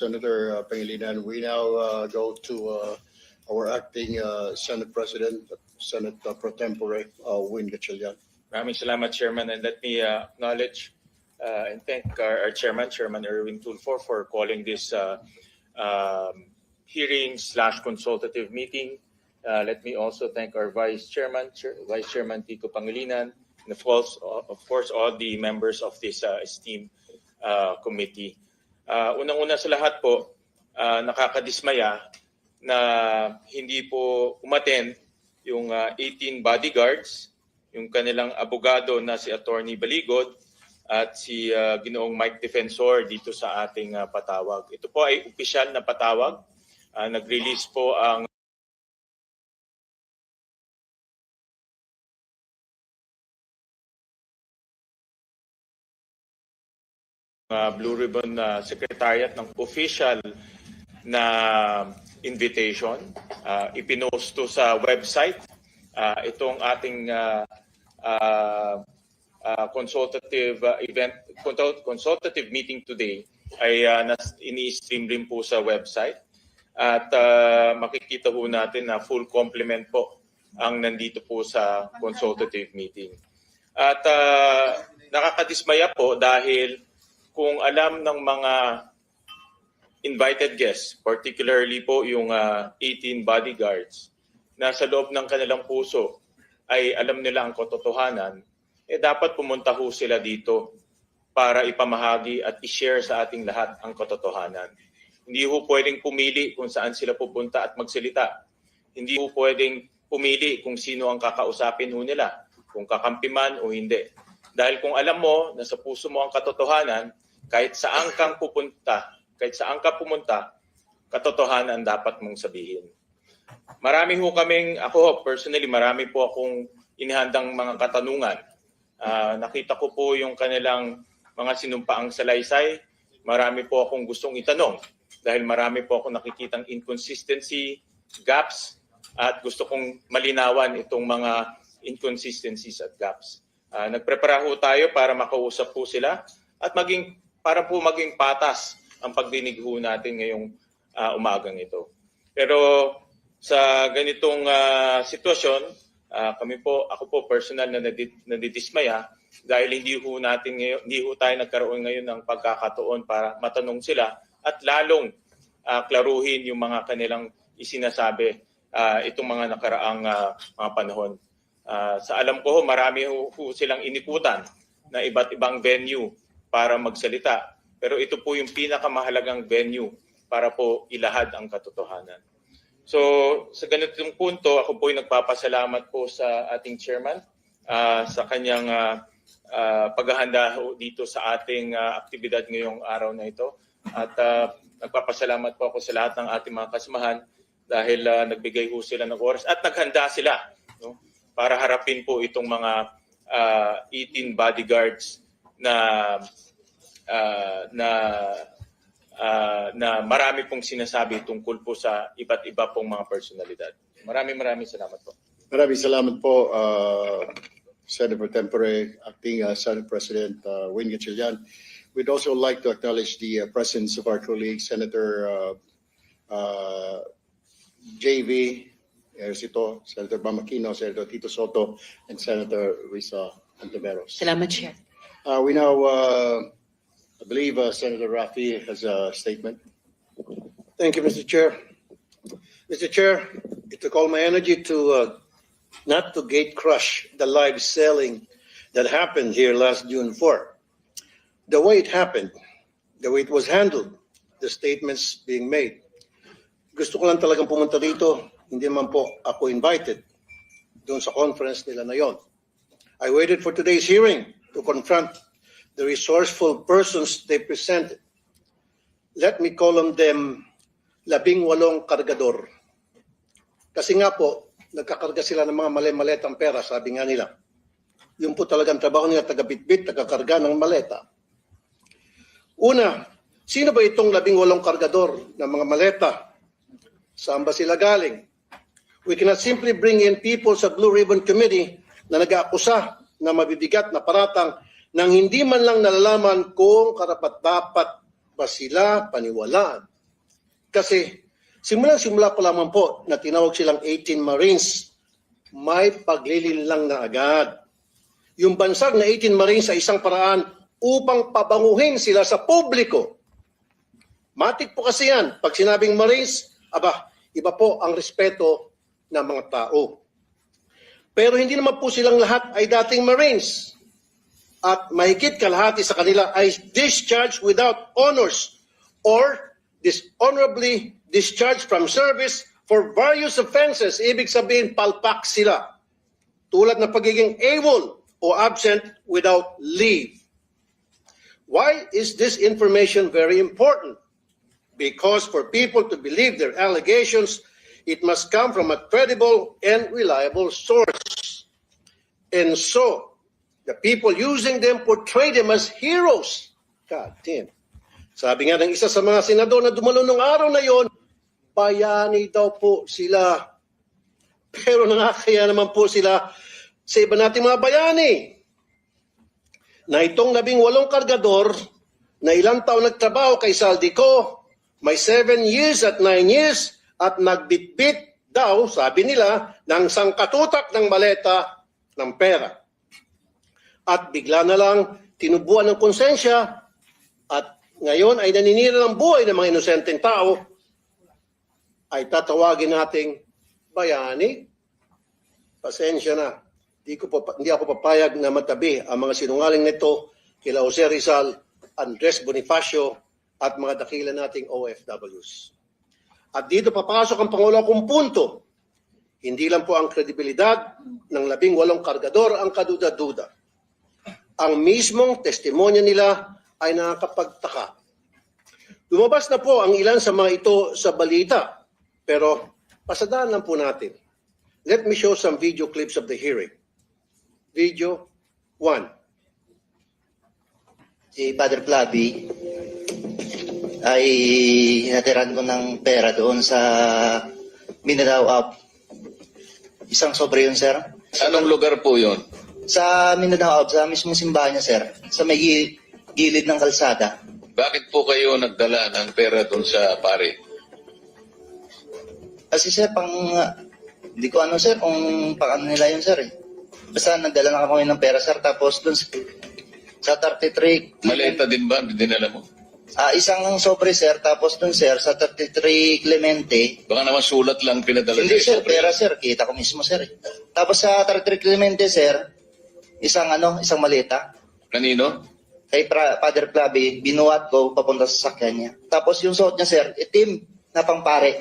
Senator Pangilinan. We now go to our acting Senate President, Senate Pro Tempore, Win Gatchalian. Maraming salamat, Chairman, and let me acknowledge and thank our Chairman, Chairman Erwin Tulfo, for calling this hearing/consultative meeting. Let me also thank our Vice Chairman Tico Pangilinan, and of course, all the members of this esteemed committee. Unang-una sa lahat po, nakakadismaya na hindi po umattend yung 18 bodyguards, yung kanilang abogado na si Attorney Baligod at si Ginoong Mike Defensor dito sa ating patawag. Ito po ay opisyal na patawag. Nag-release po ang Blue Ribbon Secretariat ng official na invitation. Ipinost to sa website. Itong ating consultative meeting today ay ini-stream rin po sa website. At makikita po natin na full complement po ang nandito po sa consultative meeting. At nakakadismaya po dahil kung alam ng mga invited guests, particularly po yung 18 bodyguards, na sa loob ng kanilang puso ay alam nila ang katotohanan, dapat pumunta ho sila dito para ipamahagi at i-share sa ating lahat ang katotohanan. Hindi ho pwedeng pumili kung saan sila pupunta at magsalita. Hindi ho pwedeng pumili kung sino ang kakausapin ho nila, kung kakampi man o hindi. Dahil kung alam mo na sa puso mo ang katotohanan, kahit saan kang pupunta, katotohanan dapat mong sabihin. Marami ho ako personally, marami po akong inihandang mga katanungan. Nakita ko po yung kanilang mga sinumpaang salaysay. Marami po akong gustong itanong dahil marami po akong nakikitang inconsistency, gaps, at gusto kong malinawan itong mga inconsistencies at gaps. Nagprepara ho tayo para makausap po sila at para po maging patas ang pagdinig ho natin ngayong umagang ito. Pero sa ganitong sitwasyon, ako po personal na nadidismaya dahil hindi ho tayo nagkaroon ngayon ng pagkakataon para matanong sila at lalong klaruhin yung mga kanilang isinasabi itong mga nakaraang mga panahon. Sa alam ko, marami ho silang iniputan na iba't ibang venue para magsalita. Pero ito po yung pinakamahalagang venue para po ilahad ang katotohanan. So sa ganitong punto, ako po ay nagpapasalamat po sa ating chairman sa kanyang paghahanda dito sa ating aktibidad ngayong araw na ito. At nagpapasalamat po ako sa lahat ng ating mga kasamahan dahil nagbigay po sila ng oras at naghanda sila, no, para harapin po itong mga 18 bodyguards na marami pong sinasabi tungkol po sa iba't iba pong mga personalidad. Maraming salamat po. Maraming salamat po, Senator Pro Tempore, Acting Senate President Win Gatchalian. We'd also like to acknowledge the presence of our colleague, Senator JV Ejercito, Senator Bam-Aquino, Senator Tito Soto, and Senator Risa Antiveros. Salamat, Chair. We now, I believe Senator Rafi has a statement. Thank you, Mr. Chair. Mr. Chair, it took all my energy to not to gate crush the live selling that happened here last June 4. The way it happened, the way it was handled, the statements being made. Gusto ko lang talagang pumunta dito, hindi man po ako invited doon sa conference nila na yon. I waited for today's hearing to confront the resourceful persons they presented. Let me call on them 18 kargador. Kasi nga po, nagkakarga sila ng mga mali-maletang pera, sabi nga nila. Yung po talagang trabaho nila, taga-bitbit, taga-karga ng maleta. Una, sino ba itong 18 kargador ng mga maleta? Saan ba sila galing? We cannot simply bring in people sa Blue Ribbon Committee na nag-aakusa na mabibigat na paratang nang hindi man lang nalalaman kung karapat-dapat ba sila paniwalaan. Kasi simula pa lamang po na tinawag silang 18 Marines, may paglilinlang na agad. Yung bansag na 18 Marines sa isang paraan upang pabanguhin sila sa publiko. Matik po kasi yan. Pag sinabing Marines, iba po ang respeto ng mga tao. Pero hindi naman po silang lahat ay dating Marines. At mahigit kalahati sa kanila ay discharged without honors or dishonorably discharged from service for various offenses. Ibig sabihin, palpak sila. Tulad ng pagiging AWOL o absent without leave. Why is this information very important? Because for people to believe their allegations, it must come from a credible and reliable source. And so, the people using them portray them as heroes. God damn. Sabi nga ng isa sa mga senador na dumalo nung araw na yon, bayani daw po sila. Pero nakakaya naman po sila sa iba nating mga bayani. Na itong 18 kargador na ilang taon nagtrabaho kay Saldico, may 7 years at 9 years at nagbitbit daw, sabi nila, ng sangkatutak ng maleta ng pera. At bigla na lang tinubuan ng konsensya at ngayon ay naninira ng buhay ng mga inosenteng tao, ay tatawagin nating bayani. Pasensya na. Hindi ako papayag na matabi ang mga sinungaling nito kila Jose Rizal, Andres Bonifacio at mga dakila nating OFWs. At dito papasok ang pangulo kong punto. Hindi lang po ang kredibilidad ng 18 kargador ang kaduda-duda. Ang mismong testimonya nila ay nakakapagtaka. Lumabas na po ang ilan sa mga ito sa balita. Pero pasadaan lang po natin. Let me show some video clips of the hearing. Video 1. Si Father Flavi ay natiran ko ng pera doon sa Mindanao Up. Isang sobre yun, sir. Anong lugar po yun? Sa Mindanao Up, sa mismong simbahan niya, sir. Sa may gilid ng kalsada. Bakit po kayo nagdala ng pera doon sa pare? Kasi, sir, hindi ko ano, sir, kung paano nila yun, sir. Basta nagdala na kami ng pera, sir. Tapos doon sa 33... Maleta din ba? Dinala mo? Isang sobre, sir. Tapos doon, sir, sa 33 Clemente. Baka naman sulat lang pinadala Hindi, niya sir. Pera, sir. Kita ko mismo, sir. Tapos sa 33 Clemente, sir, isang maleta. Kanino? Kay Father Flavi, binuhat ko papunta sa sakyan niya. Tapos yung suot niya, sir, itim na pangpare.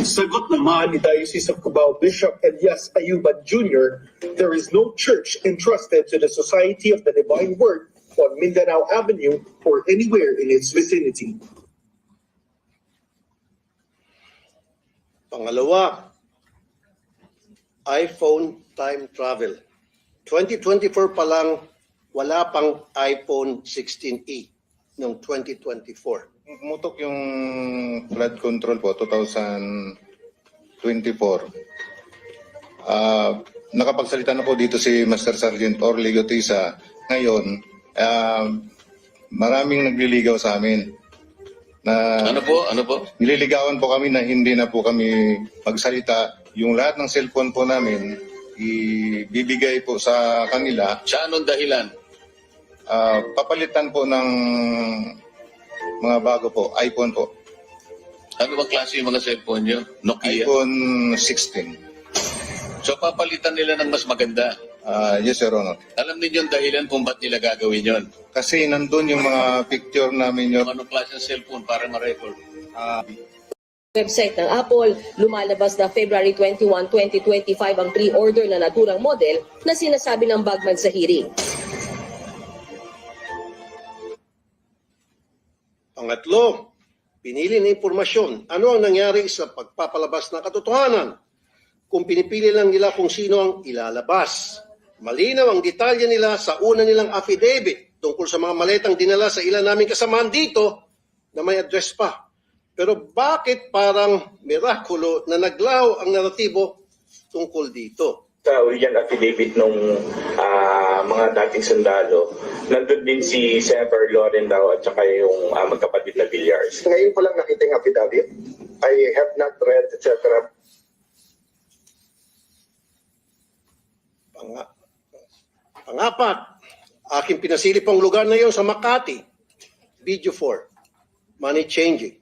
Sagot naman ni Diocese of Cubao Bishop Elias Ayuban Jr., there is no church entrusted to the Society of the Divine Word on Mindanao Avenue or anywhere in its vicinity. Pangalawa, iPhone time travel. 2024 pa lang, wala pang iPhone 16e noong 2024. Mutok yung flood control po, 2024. Nakapagsalita na po dito si Master Sergeant Orly Gotisa. Ngayon, maraming nagliligaw sa amin. Ano po? Nililigawan po kami na hindi na po kami magsalita. Yung lahat ng cellphone po namin, ibibigay po sa kanila. Sa anong dahilan? Papalitan po ng mga bago po, iPhone po. Ano bang klase yung mga cellphone nyo? Nokia? iPhone 16. So papalitan nila ng mas maganda. Yes, Your Honor. Alam niyo yung dahilan kung ba't nila gagawin yon? Kasi nandun yung mga picture namin yun. Anong klase ng cellphone para ma-record? Website ng Apple, lumalabas na February 21, 2025 ang pre-order na naturang model na sinasabi ng Bagman sa hearing. Pangatlo, pinili na impormasyon. Ano ang nangyari sa pagpapalabas ng katotohanan? Kung pinipili lang nila kung sino ang ilalabas. Malinaw ang detalye nila sa una nilang affidavit tungkol sa mga maletang dinala sa ilan naming kasamahan dito na may address pa. Pero bakit parang mirakulo na naglaho ang naratibo tungkol dito? Sa original affidavit ng mga dating sundalo, nandun din si Senator Loren daw at saka yung magkapatid na Villars. Ngayon ko lang nakita yung affidavit. I have not read, etc. Pangapat, aking pinasilip ang lugar na yon sa Makati. Video 4, money changing.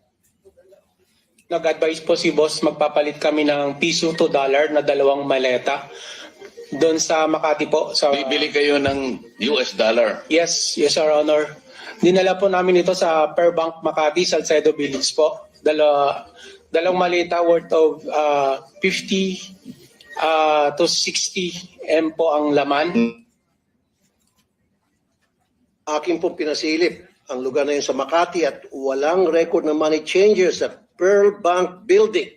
Nag-advise po si boss, magpapalit kami ng piso to dollar na 2 maleta doon sa Makati po. Sa, Bibili kayo ng US dollar. yes, Your Honor. Dinala po namin ito sa Per Bank Makati, Salcedo Village po. Dalawang maleta worth of 50 to 60 M po ang laman. Aking pong pinasilip ang lugar na yun sa Makati at walang record ng money changers sa Pearl Bank Building.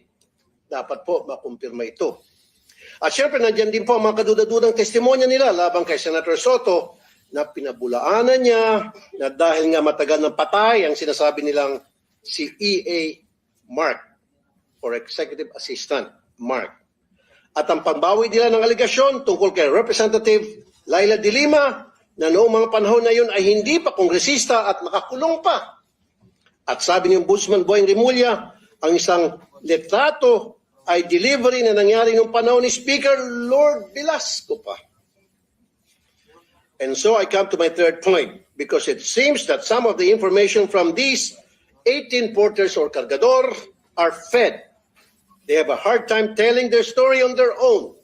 Dapat po makumpirma ito. At syempre, nandiyan din po ang mga kadudadudang testimonya nila laban kay Senator Soto na pinabulaanan niya na dahil nga matagal ng patay ang sinasabi nilang si E.A. Mark or Executive Assistant Mark. At ang pagbawi nila ng aligasyon tungkol kay Representative Laila de Lima na noong mga panahon na yun ay hindi pa kongresista at nakakulong pa. At sabi ni Ombudsman Boying Rimulya, ang isang letrato ay delivery na nangyari noong panahon ni Speaker Lord Velasco pa. And so I come to my third point because it seems that some of the information from these 18 porters or cargador are fed. They have a hard time telling their story on their own.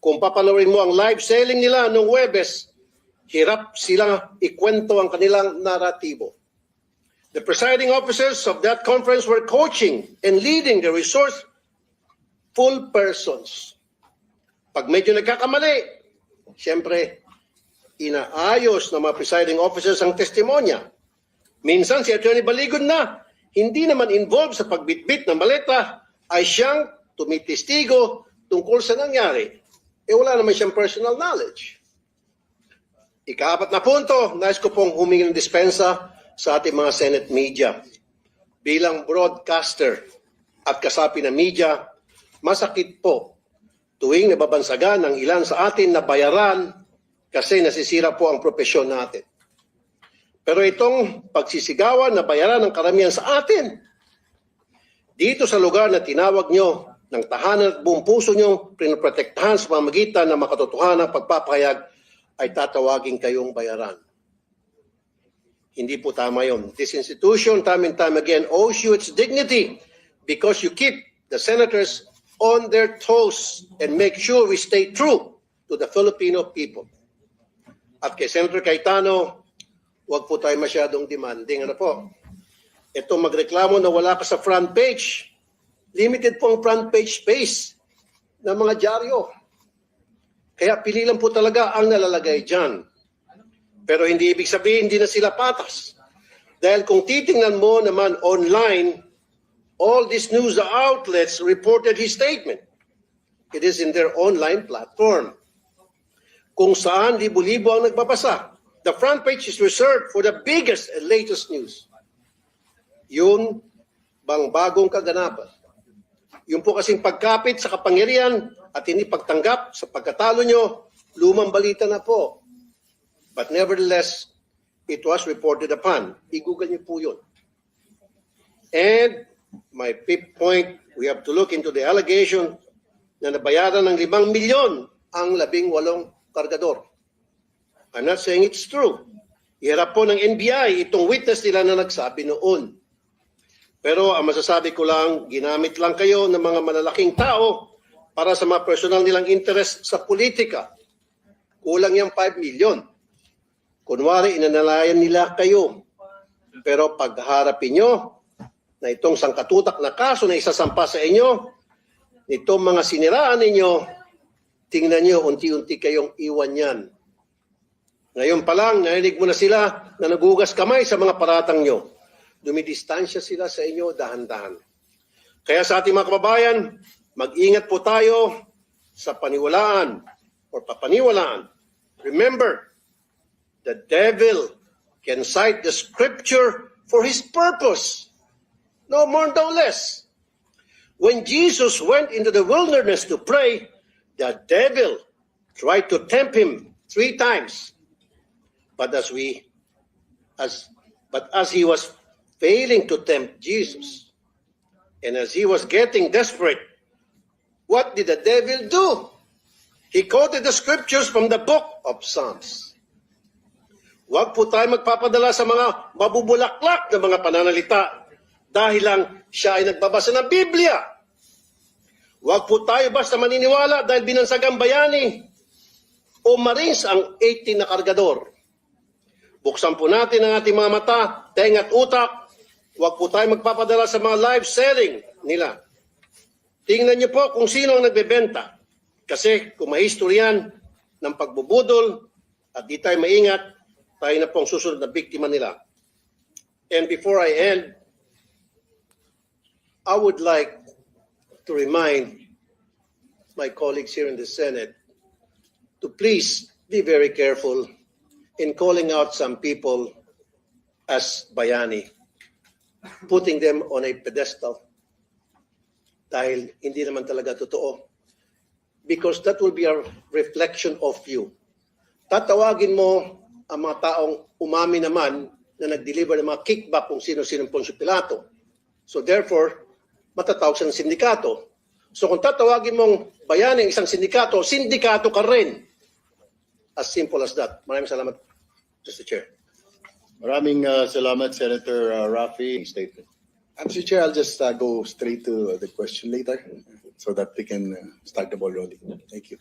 Kung papanoorin mo ang live selling nila noong Huwebes, hirap silang ikwento ang kanilang naratibo. The presiding officers of that conference were coaching and leading the resourceful persons. Pag medyo nagkakamali, siyempre, inaayos ng mga presiding officers ang testimonya. Minsan si Atty. Baligod na, hindi naman involved sa pagbitbit ng maleta, ay siyang tumitistigo tungkol sa nangyari. Wala naman siyang personal knowledge. Ika-4 na punto, nais ko pong humingi ng dispensa sa ating mga Senate media. Bilang broadcaster at kasapi ng media, masakit po tuwing nababansagan ng ilan sa atin na bayaran kasi nasisira po ang propesyon natin. Pero itong pagsisigawan na bayaran ng karamihan sa atin, dito sa lugar na tinawag nyo ng tahanan at buong puso nyo pinoprotektahan sa pamamagitan ng makatotohanan ng pagpapahayag ay tatawagin kayong bayaran. Hindi po tama yun. This institution, time and time again, owes you its dignity because you keep the senators on their toes and make sure we stay true to the Filipino people. At kay Senator Cayetano, huwag po tayo masyadong demanding. Ano po? Ito magreklamo na wala ka sa front page. Limited po ang front page space ng mga dyaryo. Kaya pili lang po talaga ang nalalagay dyan. Pero hindi ibig sabihin, hindi na sila patas. Dahil kung titingnan mo naman online, all these news outlets reported his statement. It is in their online platform. Kung saan libo-libo ang nagbabasa. The front page is reserved for the biggest and latest news. Yun bang bagong kaganapan? Yung po kasing pagkapit sa kapangyarihan at hindi pagtanggap sa pagkatalo nyo, lumang balita na po. But nevertheless, it was reported upon. I-google niyo po yun. And my fifth point, we have to look into the allegation na nabayaran ng 5 milyon ang 18 kargador. I'm not saying it's true. Iharap po ng NBI itong witness nila na nagsabi noon. Pero ang masasabi ko lang, ginamit lang kayo ng mga malalaking tao para sa mga personal nilang interest sa politika. Kulang yung 5 milyon. Kunwari, inanalayan nila kayo. Pero pagharapin nyo na itong sangkatutak na kaso na isasampa sa inyo, nitong mga siniraan ninyo, tingnan nyo, unti-unti kayong iwan yan. Ngayon pa lang, narinig mo na sila na nagugas kamay sa mga paratang nyo. Dumidistansya sila sa inyo dahan-dahan. Kaya sa ating mga kababayan, mag-ingat po tayo sa paniwalaan o papaniwalaan. Remember, the devil can cite the scripture for his purpose. No more, no less. When Jesus went into the wilderness to pray, the devil tried to tempt him 3 times. But as he was failing to tempt Jesus, and as he was getting desperate, what did the devil do? He quoted the scriptures from the book of Psalms. Huwag po tayo magpapadala sa mga mabubulaklak na mga pananalita dahil lang siya ay nagbabasa ng Biblia. Huwag po tayo basta maniniwala dahil binansagang bayani o Marines ang 18 na kargador. Buksan po natin ang ating mga mata, tenga at utak. Huwag po tayo magpapadala sa mga live selling nila. Tingnan niyo po kung sino ang nagbebenta. Kasi kung may history yan ng pagbubudol at di tayo maingat, tayo na po ang susunod na biktima nila. And before I end, I would like to remind my colleagues here in the Senate to please be very careful in calling out some people as bayani, putting them on a pedestal dahil hindi naman talaga totoo. Because that will be a reflection of you. Tatawagin mo ang mga taong umami naman na nag-deliver ng mga kickback kung sino-sino Poncio Pilato. So therefore, matatawag siya ng sindikato. So kung tatawagin mong bayani isang sindikato, sindikato ka rin. As simple as that. Maraming salamat, Mr. Chair. Maraming salamat, Senator Rafi. Statement. Mr. Chair, I'll just go straight to the question later so that we can start the ball rolling. Thank you.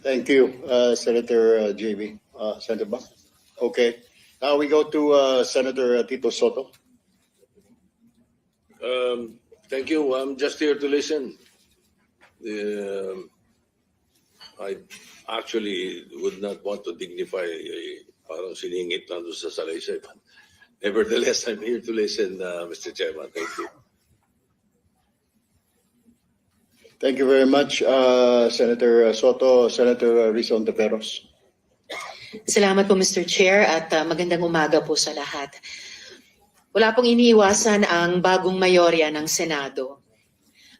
Thank you, Senator JB. Senator Bang? Okay. Now we go to Senator Tito Soto. Thank you. I'm just here to listen. I actually would not want to dignify parang siningit lang doon sa salaysay. But nevertheless, I'm here to listen, Mr. Chairman. Thank you. Thank you very much, Senator Soto. Senator Rizon Teveros. Salamat po, Mr. Chair, at magandang umaga po sa lahat. Wala pong iniiwasan ang bagong mayorya ng Senado.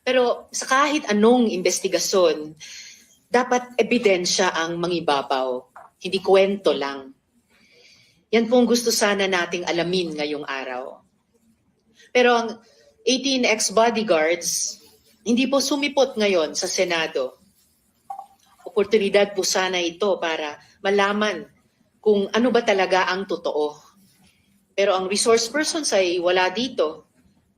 Pero sa kahit anong investigasyon, dapat ebidensya ang mangibabaw, hindi kwento lang. Yan pong gusto sana nating alamin ngayong araw. Pero ang 18 ex-bodyguards, hindi po sumipot ngayon sa Senado. Oportunidad po sana ito para malaman kung ano ba talaga ang totoo. Pero ang resource persons ay wala dito.